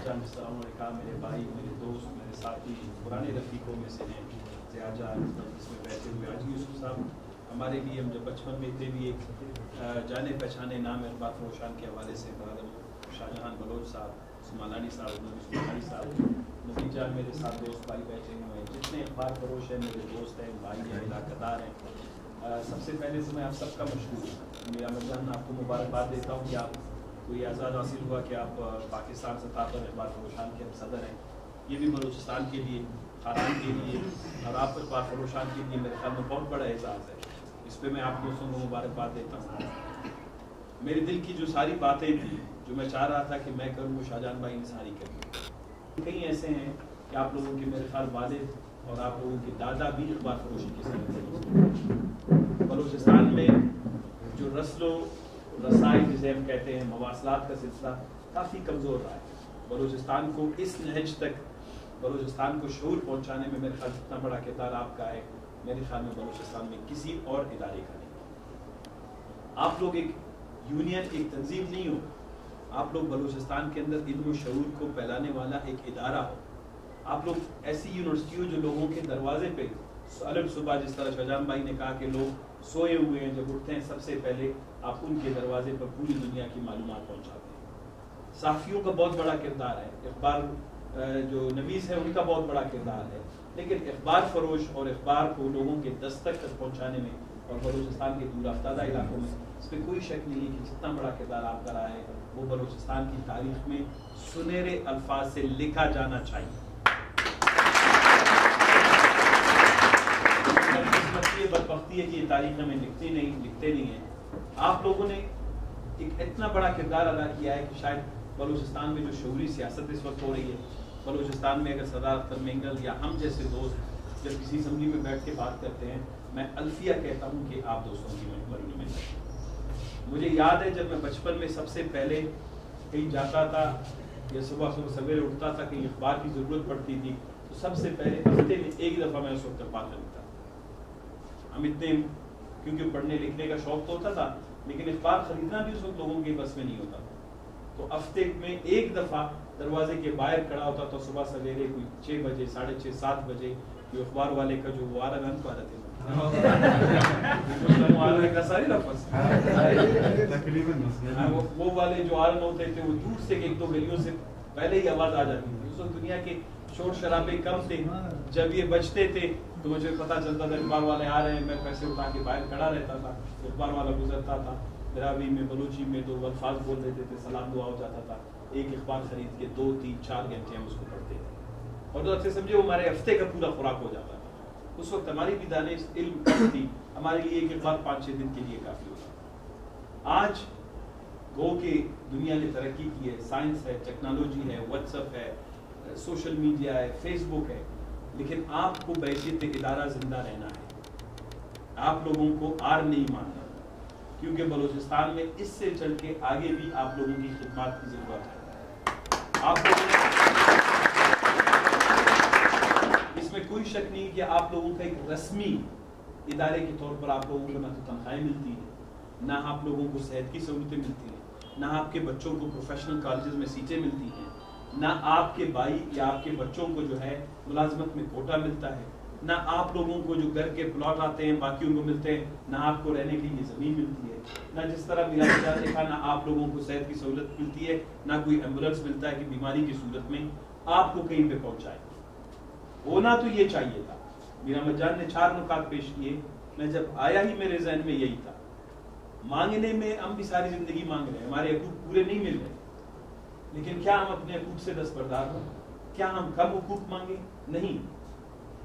जान जिस तरह उन्होंने कहा, मेरे भाई, मेरे दोस्त, मेरे साथी, पुराने रफीकों में से हैं, ज़िया जान इसमें बैठे हुए हाजी यूसुफ साहब, हमारे लिए हम जब बचपन में थे भी एक जाने पहचाने नाम इरबात रोशान के हवाले से बरदर शाहजहान बलोच साहब, उस्मानी साहब, उस्मानी साहब, नतीजा मेरे साथ दोस्त भाई बैठे हुए हैं, जितने अखबार फरोश हैं मेरे दोस्त हैं, भाई हैं, इलाक़ादार हैं। सबसे पहले से मैं आप सबका मशहूर हूँ। मेरा मजान आपको मुबारकबाद देता हूँ कि आप कोई आज़ाद हासिल हुआ कि आप पाकिस्तान सतह पर अखबार फरोशान के सदर हैं। ये भी बलूचिस्तान के लिए, खारान के लिए और आप अखबार फरोशान के लिए मेरे ख्याल में बहुत बड़ा एहसास है। इस पर मैं आप दोस्तों को मुबारकबाद देता हूँ। मेरे दिल की जो सारी बातें थी, जो मैं चाह रहा था कि मैं करूँ, वो शाहजहान भाई ने सारी करी। कई ऐसे हैं कि आप लोगों के मेरे ख्याल वालिद और आप लोगों के दादा भी अखबार फरोशी के साथ बलूचिस्तान में जो रस्लो रसाई जिसे हम कहते हैं, मवासलात का सिलसिला काफ़ी कमज़ोर रहा है। बलूचिस्तान को इस नहज तक, बलूचिस्तान को शऊर पहुँचाने में मेरे ख्याल जितना बड़ा किरदार आपका है, मेरे ख्याल में बलूचिस्तान में किसी और इदारे का नहीं। आप लोग एक यूनियन, एक तंजीम नहीं हो, आप लोग बलूचिस्तान के अंदर इल्म व शऊर को फैलाने वाला एक इदारा हो। आप लोग ऐसी यूनिवर्सिटी हो जो लोगों के दरवाजे पे अलग सुबह, जिस तरह शाहजहान भाई ने कहा कि लोग सोए हुए हैं, जब उठते हैं सबसे पहले आप उनके दरवाजे पर पूरी दुनिया की मालूमात पहुंचाते हैं। साफ़ियों का बहुत बड़ा किरदार है, अखबार जो नवीस है उनका बहुत बड़ा किरदार है, लेकिन अखबार फरोश और अखबार को लोगों के दस्तक तक पहुँचाने में और बलूचिस्तान के दूर अफ्तादा इलाकों में इस पर कोई शक नहीं है कि जितना बड़ा किरदार आपका रहा है वो बलूचिस्तान की तारीख में सुनहरे अल्फाज से लिखा जाना चाहिए। बदबख्ती है कि ये तारीख हमें लिखते नहीं है। आप लोगों ने एक इतना बड़ा किरदार अदा किया है कि शायद बलूचिस्तान में जो शऊरी सियासत इस वक्त हो रही है, बलूचिस्तान में अगर सरदार अख्तर मेंगल या हम जैसे दोस्त जब किसी असम्बली में बैठ के बात करते हैं, मैं अल्फिया कहता हूँ कि आप दोस्तों की महरबानी में। मुझे याद है जब मैं बचपन में सबसे पहले कहीं जाता था या सुबह सवेरे उठता था, कहीं अखबार की ज़रूरत पड़ती थी, तो सबसे पहले हफ्ते में एक दफ़ा मैं उस वक्त अखबार खरीदता। हम इतने, क्योंकि पढ़ने लिखने का शौक तो होता था, लेकिन अखबार खरीदना भी उस वक्त लोगों के बस में नहीं होता था। तो हफ्ते में एक दफ़ा दरवाजे के बाहर खड़ा होता था सुबह सवेरे कोई 6 बजे, 6:30, 7 बजे, जो अखबार वाले का जो वो आ रहा तो आ रहे थे वो वाले जो आरन होते थे, वो दूर से एक दो गलियों से पहले ही आवाज आ जाती थी। उस वक्त दुनिया के शोर शराबे कम थे। जब ये बजते थे तो मुझे पता चलता था अखबार वाले आ रहे हैं, मैं पैसे उठा के बाहर खड़ा रहता था, अखबार वाला गुजरता था, दरावी में बलूची में 2 अल्फाज बोल देते थे, सलाम दुआ हो जाता था। एक अखबार खरीद के 2, 3, 4 घंटे हम उसको पढ़ते थे और तो अच्छे समझे वो हमारे हफ्ते का पूरा खुराक हो जाता था। उस वक्त हमारी भी दानिश इल्म कम थी, हमारे लिए एक अखबार 5-6 दिन के लिए काफ़ी होता। आज गो के दुनिया ने तरक्की की है, साइंस है, टेक्नोलॉजी है, व्हाट्सएप है, सोशल मीडिया है, फेसबुक है, लेकिन आपको बैसियत इदारा जिंदा रहना है। आप लोगों को आर नहीं मानना, क्योंकि बलूचिस्तान में इससे चल के आगे भी आप लोगों की खिदमत की जरूरत है। आप इसमें कोई शक नहीं कि आप लोगों का एक रस्मी इदारे के तौर पर आप लोगों को ना तो तनख्वाहें मिलती है, ना आप लोगों को सेहत की सहूलतें मिलती हैं, ना आपके बच्चों को प्रोफेशनल कॉलेजेस में सीटें मिलती हैं, ना आपके भाई या आपके बच्चों को जो है मुलाजमत में कोटा मिलता है, ना आप लोगों को जो घर के प्लॉट आते हैं बाकी उनको मिलते हैं, ना आपको रहने के लिए ज़मीन मिलती है, ना जिस तरह मिला देखा ना आप लोगों को सेहत की सहूलत मिलती है, ना कोई एम्बुलेंस मिलता है कि बीमारी की सूरत में आपको कहीं पे पहुंचाए। होना तो ये चाहिए था। मीरा मजान ने 4 नुकात पेश किए, मैं जब आया ही मेरे जहन में यही था। मांगने में हम भी सारी जिंदगी मांग रहे हैं, हमारे हकूक पूरे नहीं मिल रहे, लेकिन क्या हम अपने हकूक से दस्तबरदार हो? क्या हम कम हकूक मांगे? नहीं,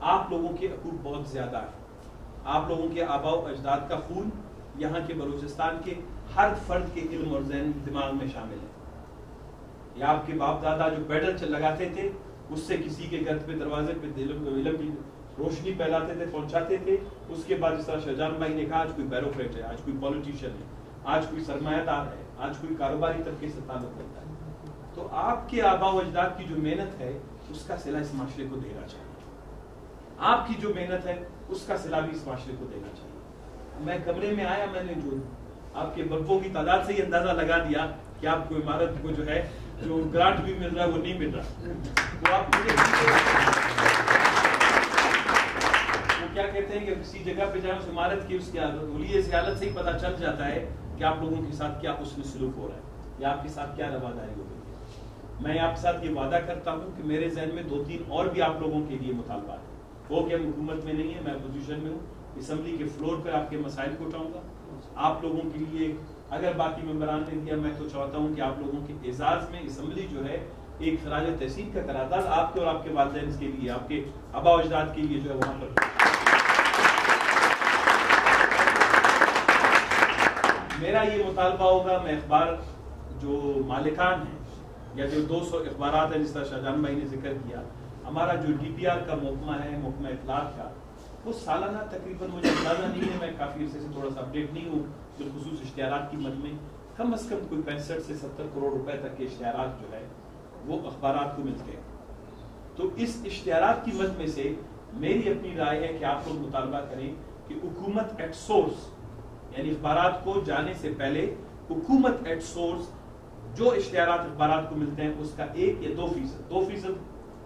आप लोगों के हकूक बहुत ज्यादा है। आप लोगों के आबाओ अजदाद का खून यहाँ के बलूचिस्तान के हर फर्द के इल्म और ज़हन दिमाग में शामिल है। या आपके बाप दादा जो पैडल लगाते थे, उससे किसी के घर पे दरवाजे पे इल्म की रोशनी फैलाते थे, पहुंचाते थे। उसके बाद जिस तरह शाहजहान भाई ने कहा, आज कोई ब्यूरोक्रेट है, आज कोई पॉलिटिशियन है, आज कोई सरमायादार है, आज कोई कारोबारी तबके से ताल्लुक रखता है। तो आपके आबाओ अजदाद की जो मेहनत है उसका सिला इस माशरे को देना चाहिए। आपकी जो मेहनत है उसका सिला भी इस माशरे को देना चाहिए। मैं कमरे में आया, मैंने जो आपके बल्बों की तादाद से ही अंदाजा लगा दिया कि आपको इमारत को जो है जो ग्रांट भी मिल रहा है वो नहीं मिल रहा। तो आप मुझे वो क्या कहते हैं कि किसी जगह पे जाए उस इमारत की उसकी हुलिये से हालत से ही पता चल जाता है कि आप लोगों के साथ क्या उसमें सलूक हो रहा है या आपके साथ क्या रवादारी हो रही है। मैं आपके साथ ये वादा करता हूँ कि मेरे जहन में 2-3 और भी आप लोगों के लिए मुतालबा है। वो कि हम हुकूमत में नहीं है, मैं अपोजिशन में हूँ, असम्बली के फ्लोर पर आपके मसाइल को उठाऊंगा आप लोगों के लिए। अगर बाकी मेंबरान ने दिया, मैं तो चाहता हूँ कि आप लोगों के एजाज में असम्बली जो है एक खराज तहसीन का करारदाद आपके और आपके वालिदैन के लिए, आपके आबा अजदाद के लिए जो है वहां पर मेरा ये मुतालबा होगा। मैं अखबार जो मालिकान हैं या जो 200 अखबारात हैं, जिस तरह शाहजहान भाई ने जिक्र किया, हमारा जो DPR का महकमा है, महकमा इत्तलात का, वो सालाना तकरीबन मुझे अंदाजा नहीं है, मैं काफ़ी अरसे से थोड़ा सा अपडेट नहीं हूँ, बिलखुसूस इश्तिहारात की मद में कम से कम कोई 65 से 70 करोड़ रुपए तक के इश्तिहारात जो है वो अखबारात को मिलते हैं। तो इस इश्तिहारात की मद में से मेरी अपनी राय है कि आप लोग मुतालबा करें कि हुकूमत एट सोर्स, यानी अखबारात को जाने से पहले हुकूमत एट सोर्स जो इश्तिहारात अखबारात को मिलते हैं उसका 1 या 2%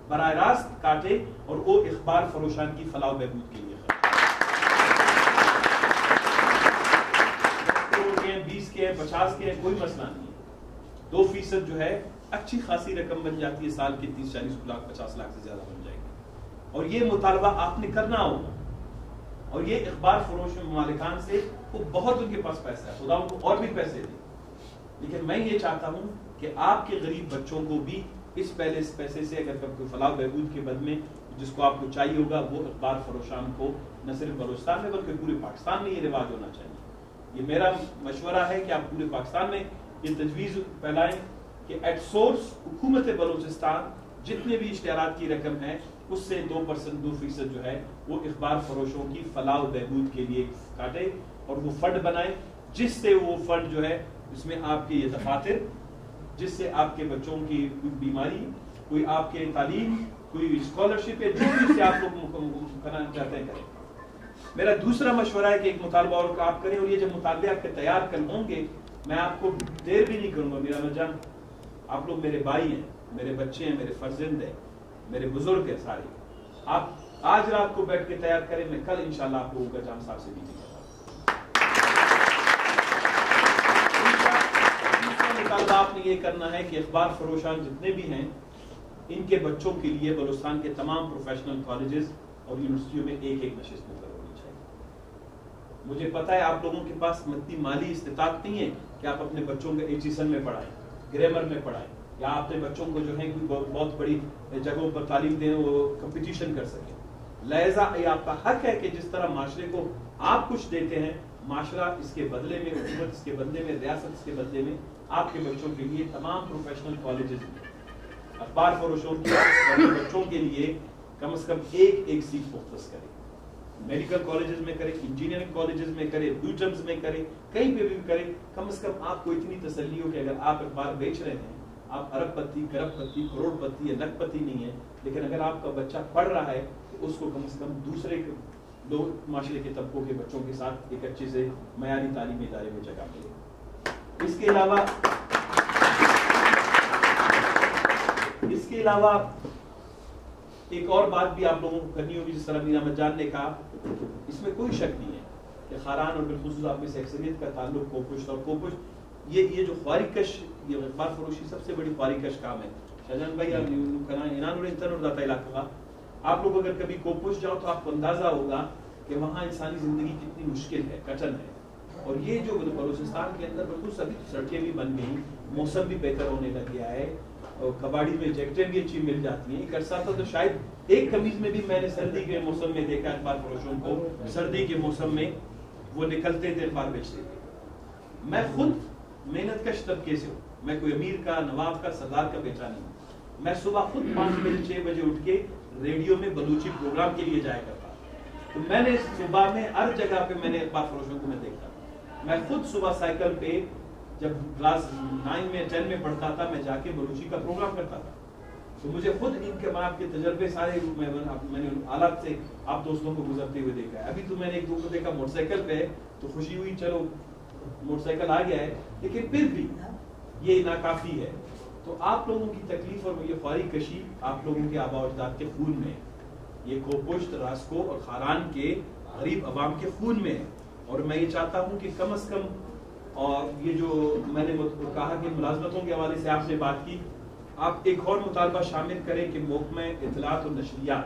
बराह रास्त काटे और वो अखबार फरोशान की फलाह बहबूद के लिए 20 के 50 के कोई मसला नहीं है। 2% जो है अच्छी खासी रकम बन जाती है, साल के 30-40 लाख 50 लाख से ज्यादा बन जाएगी। और ये मुतालबा आपने करना होगा। और ये अखबार फरोश मालिकान से वो बहुत उनके पास पैसा है, खुदा उनको और भी पैसे दे, लेकिन मैं ये चाहता हूं कि आपके गरीब बच्चों को भी इस पैसे से अगर कोई फलाह बहबूद के बद में जिसको आपको चाहिए होगा, वो अखबार फरोशान को न सिर्फ बलूचिस्तान में बल्कि पूरे पाकिस्तान में ये रिवाज होना चाहिए। ये मेरा मशवरा है कि आप पूरे पाकिस्तान में ये तजवीज़ फैलाएं कि एट सोर्स हुकूमत बलूचिस्तान जितने भी इश्तिहारात की रकम है उससे 2% जो है वो अखबार फरोशों की फलाह बहबूद के लिए काटे और वो फंड बनाए, जिससे वो फंड जो है इसमें आपके ये दफातर, जिससे आपके बच्चों की कोई बीमारी, कोई आपके तालीम, कोई स्कॉलरशिप है, जो भी उससे आप लोग करना चाहते हैं करें। मेरा दूसरा मशवरा है कि एक मुतालबा और आप करें, और ये जब मुतालबे आपके तैयार कर होंगे मैं आपको देर भी नहीं करूंगा। मेरा मजान, आप लोग मेरे भाई हैं, मेरे बच्चे हैं, मेरे फर्जंद हैं, मेरे बुजुर्ग हैं सारे। आप आज रात को बैठ के तैयार करें, मैं कल इंशाल्लाह आप लोगों का जाम साहब से भी मुतालबा आपने ये करना है कि अखबार फरोशान जितने भी हैं इनके बच्चों के लिए बलूचिस्तान के तमाम प्रोफेशनल कॉलेजेस और यूनिवर्सिटियों में एक नशिस्त मुकर्रर होनी चाहिए। मुझे पता है आप लोगों के पास इतनी माली इस्तिताअत नहीं है कि आप अपने बच्चों को HSN में पढ़ाएं, ग्रामर में पढ़ाएं, या अपने बच्चों को जो है बहुत बड़ी जगहों पर तालीम दें, वो कंपटीशन कर सकें। लिहाजा ये आपका हक है कि जिस तरह माशरे को आप कुछ देते हैं, माशरा इसके बदले में, हुकूमत इसके बदले में, रियासत इसके बदले में आपके बच्चों के लिए तमाम प्रोफेशनल कॉलेजेस में अखबार फरोशों के बच्चों के लिए कम से कम एक सीट मुख्तस करें। मेडिकल कॉलेजेस में करें, इंजीनियरिंग कॉलेजेस में करें, ब्यूटम्स में करें, कहीं पे भी करें। कम से कम आपको इतनी तसल्ली हो कि अगर आप अखबार बेच रहे हैं, आप अरबपति, करोड़पति, करोड़पति या लखपति नहीं है, लेकिन अगर आपका बच्चा पढ़ रहा है तो उसको कम से कम दूसरे लोग माशरे के तबकों के बच्चों के साथ एक अच्छे से मयारी तालीमी इदारे में जगह मिले। इसके अलावा एक और बात भी आप लोगों को करनी होगी, जिस तरह मीरा मजान ने कहा, इसमें कोई शक नहीं है कि खारान और बिलखुसूस आप में से अक्सरियत का ताल्लुक कोपुश और कोपुश ये जो ख्वारिकश, ये अखबार फरोशी सबसे बड़ी ख्वारिकश काम है। शाहजहान भाई आप लोग अगर कभी कोपुश जाओ तो आपको अंदाजा होगा कि वहाँ इंसानी जिंदगी कितनी मुश्किल है, कठिन है। और ये जो बलूचिस्तान के अंदर बिल्कुल सभी सड़कें भी बन गई, मौसम भी बेहतर होने लग गया है, और कबाड़ी में जैकेटें भी अच्छी मिल जाती हैं। एक अरसा था तो शायद एक कमीज में भी मैंने सर्दी के मौसम में देखा अखबार फरोशों को, सर्दी के मौसम में वो निकलते थे, अखबार बेचते थे। मैं खुद मेहनत कश तबके से हूँ, मैं कोई अमीर का, नवाब का, सरदार का बेटा नहीं हूँ। मैं सुबह खुद 5 बजे 6 बजे उठ के रेडियो में बलूची प्रोग्राम के लिए जाया करता। तो मैंने सुबह में हर जगह पे मैंने अखबार फरोशों को मैं देखता। मैं खुद सुबह साइकिल पे जब क्लास 9 में 10 में पढ़ता था, मैं जाके बलूची का प्रोग्राम करता था। तो मुझे खुद इनके आपके तजर्बे सारे मैंने आलात से आप दोस्तों को गुजरते हुए देखा है। अभी तो मैंने एक दो को देखा मोटरसाइकिल पे, तो खुशी हुई, चलो मोटरसाइकिल आ गया है, लेकिन फिर भी ये नाकाफी है। تو آپ لوگوں کی تکلیف اور یہ خواری کشی آپ لوگوں کے آباء و اجداد کے خون میں ہے، یہ کوپشت، راسکو اور خاران کے غریب عوام کے خون میں ہے. اور میں یہ چاہتا ہوں کہ کم از کم، اور یہ جو میں نے کہا کہ ملازمتوں کے حوالے سے آپ نے بات کی، آپ ایک اور مطالبہ شامل کریں کہ محکمہ اطلاعات اور نشریات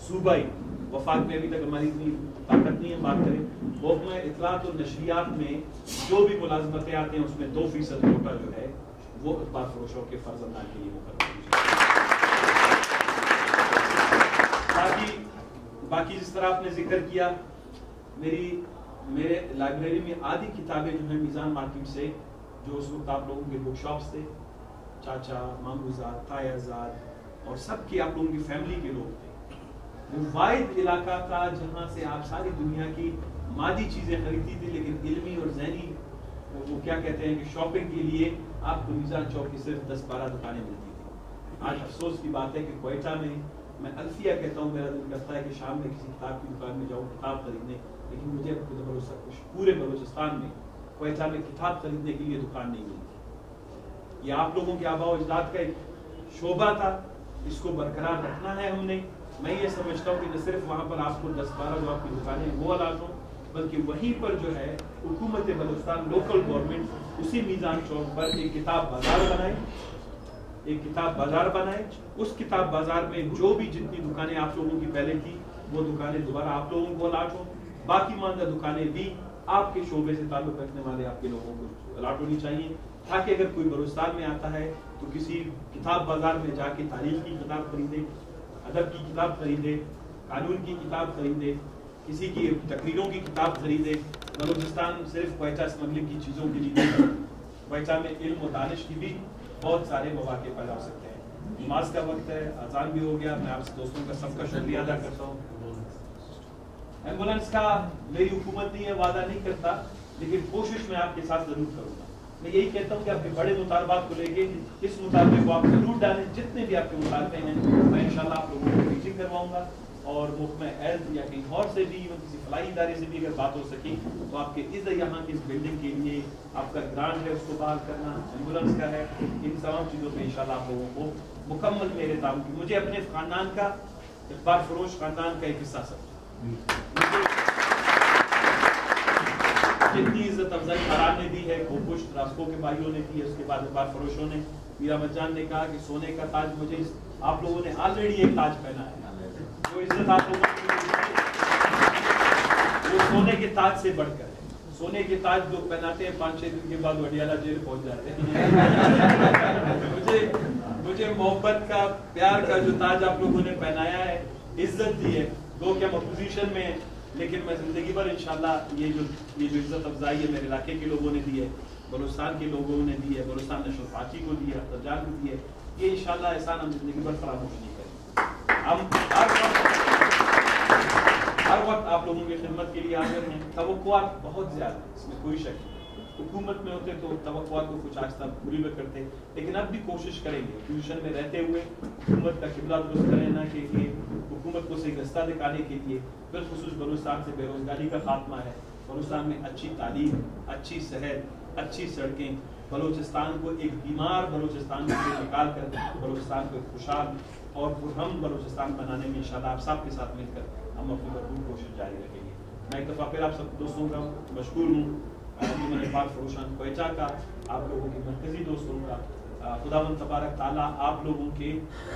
صوبائی وفاق میں، ابھی تک ہماری اتنی طاقت نہیں ہے بات کریں، محکمہ اطلاعات اور نشریات میں جو بھی ملازمتیں آتے ہیں اس میں 2% کوٹا جو ہے وہ اخبار فروشوں کے فرزندان کے لیے مقرر کی جائے. باقی جس طرح آپ نے ذکر کیا، میرے لائبریری میں آدھی کتابیں جو ہیں میزان مارکیٹ سے، جو اس وقت آپ لوگوں کے بک شاپس تھے، چاچا، ماموزاد، تایازاد اور سب کی آپ لوگوں کی فیملی کے لوگ تھے. وہ واحد علاقہ تھا جہاں سے آپ ساری دنیا کی مادی چیزیں خریدتی تھی، لیکن علمی اور ذہنی وہ کیا کہتے ہیں کہ شاپنگ کے لیے آپ کو میزان چوک کی صرف 10-12 دکانیں ملتی تھیں. آج افسوس کی بات ہے کہ کوئٹہ میں الفیہ کہتا ہوں، میرا دل کرتا ہے کہ شام میں کسی کتاب کی دکان میں جاؤں کتاب خریدنے، لیکن مجھے پورے بلوچستان میں کوئٹہ میں کتاب خریدنے کے لیے دکان نہیں ملتی. یہ آپ لوگوں کے آباء و اجداد کا ایک شعبہ تھا، اس کو برقرار رکھنا ہے ہم نے. میں یہ سمجھتا ہوں کہ نہ صرف وہاں پر آپ کو 10-12 جو آپ کی دکانیں وہ الاٹ ہوں، بلکہ وہیں پر جو ہے حکومت بلوچستان، لوکل گورنمنٹ اسی میزان چوک پر ایک کتاب بازار بنائے. اس کتاب بازار میں جو بھی جتنی دکانیں آپ لوگوں کی پہلے تھی وہ دکانیں دوبارہ آپ لوگوں کو الاٹ ہوں. باقی ماندہ دکانیں بھی آپ کے شعبے سے تعلق رکھنے والے آپ کے لوگوں کو الاٹ ہونی چاہیے، تاکہ اگر کوئی بلوچستان میں آتا ہے تو کسی کتاب بازار میں جا کے تاریخ کی کتاب خریدے، ادب کی کتاب خریدے، قانون کی کتاب خریدے، کسی کی تقریروں کی کتاب خریدے. بلوچستان صرف کوئٹہ اسمگلنگ کی چیزوں کے لیے نہیں، کوئٹہ میں علم و دانش کی بھی بہت سارے مواقع پیدا ہو سکتے ہیں. نماز کا وقت ہے، اذان بھی ہو گیا. میں آپ دوستوں کا سب کا شکریہ ادا کرتا ہوں. ایمبولینس کا میری حکومت نہیں ہے، وعدہ نہیں کرتا، لیکن کوشش میں آپ کے ساتھ ضرور کروں گا. میں یہی کہتا ہوں کہ آپ کے بڑے مطالبات کو لے کے اس مطالبے کو آپ ضرور ڈالیں. جتنے بھی آپ کے مطالبے ہیں میں انشاءاللہ آپ لوگوں کو میٹنگ کرواؤں گا، اور محکمہ ہیلتھ یا کہیں اور سے بھی، کسی فلاحی ادارے سے بھی اگر بات ہو سکی تو آپ کے یہاں کی اس بلڈنگ کے لیے آپ کا گرانٹ ہے اس کو بحال کرنا، ایمبولینس کا ہے، ان تمام چیزوں پہ انشاءاللہ آپ لوگوں کو مکمل میرے تعاون کی. مجھے اپنے خاندان کا، اخبار فروش خاندان کا ایک حصہ سب جتنی عزت افزائی خاران نے دی ہے، کوپشت، راسکو کے بھائیوں نے دی ہے، اس کے بعد اخبار فروشوں نے. میرا مجان نے کہا کہ سونے کا تاج مجھے آپ لوگوں نے آلریڈی ایک تاج پہنا ہے. جو عزت آپ لوگوں کو وہ سونے کے تاج سے بڑھ کر ہے. سونے کے تاج لوگ پہناتے ہیں، 5-6 دن کے بعد وڈیالہ جیل پہنچ جاتے ہیں. مجھے محبت کا، پیار کا جو تاج آپ لوگوں نے پہنایا ہے، عزت دی ہے، دو کہ ہم اپوزیشن میں ہیں، لیکن میں زندگی بھر انشاءاللہ یہ جو عزت افزائی ہے میرے علاقے کے لوگوں نے دی ہے، بلوچستان کے لوگوں نے دی ہے، بلوچستان نیشنل پارٹی کو دی ہے، افضل کو دی ہے. یہ انشاءاللہ احسان ہم زندگی بھر فراموش نہیں کریں. ہم ہر وقت آپ لوگوں کی خدمت کے لیے حاضر ہیں. توقعات بہت زیادہ ہیں، اس میں کوئی شک نہیں. حکومت میں ہوتے تو توقعات کو کچھ آہستہ پوری میں کرتے، لیکن اب بھی کوشش کریں گے اپوزیشن میں رہتے ہوئے حکومت کا قبلہ درست کرنا، کہ حکومت کو صحیح رستہ دکھانے کے لیے بالخصوص بلوچستان سے بے روزگاری کا خاتمہ ہے، بلوچستان میں اچھی تعلیم، اچھی صحت، اچھی سڑکیں، بلوچستان کو ایک بیمار بلوچستان سے نکال کر بلوچستان کو ایک خوشحال اور پرہم بلوچستان بنانے میں انشاءاللہ آپ سب کے ساتھ مل کر ہم اپنی بھرپور کوشش جاری رکھیں گے. میں ایک دفعہ پھر آپ سب دوستوں کا مشکور ہوں، انجمن اخبار فروشان کوئٹہ کا، آپ لوگوں کے مرکزی دوست ہوں گا. خداوند تبارک تعالیٰ آپ لوگوں کے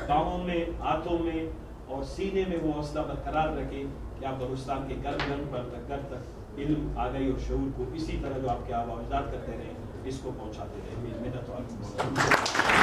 پاؤں میں، ہاتھوں میں اور سینے میں وہ حوصلہ برقرار رکھے کہ آپ بلوچستان کے گھر گھر پر تک گھر تک علم، آگاہی اور شعور کو اسی طرح جو آپ کے آباء و اجداد کرتے رہے اس کو پہنچاتے رہے. میری محنت اور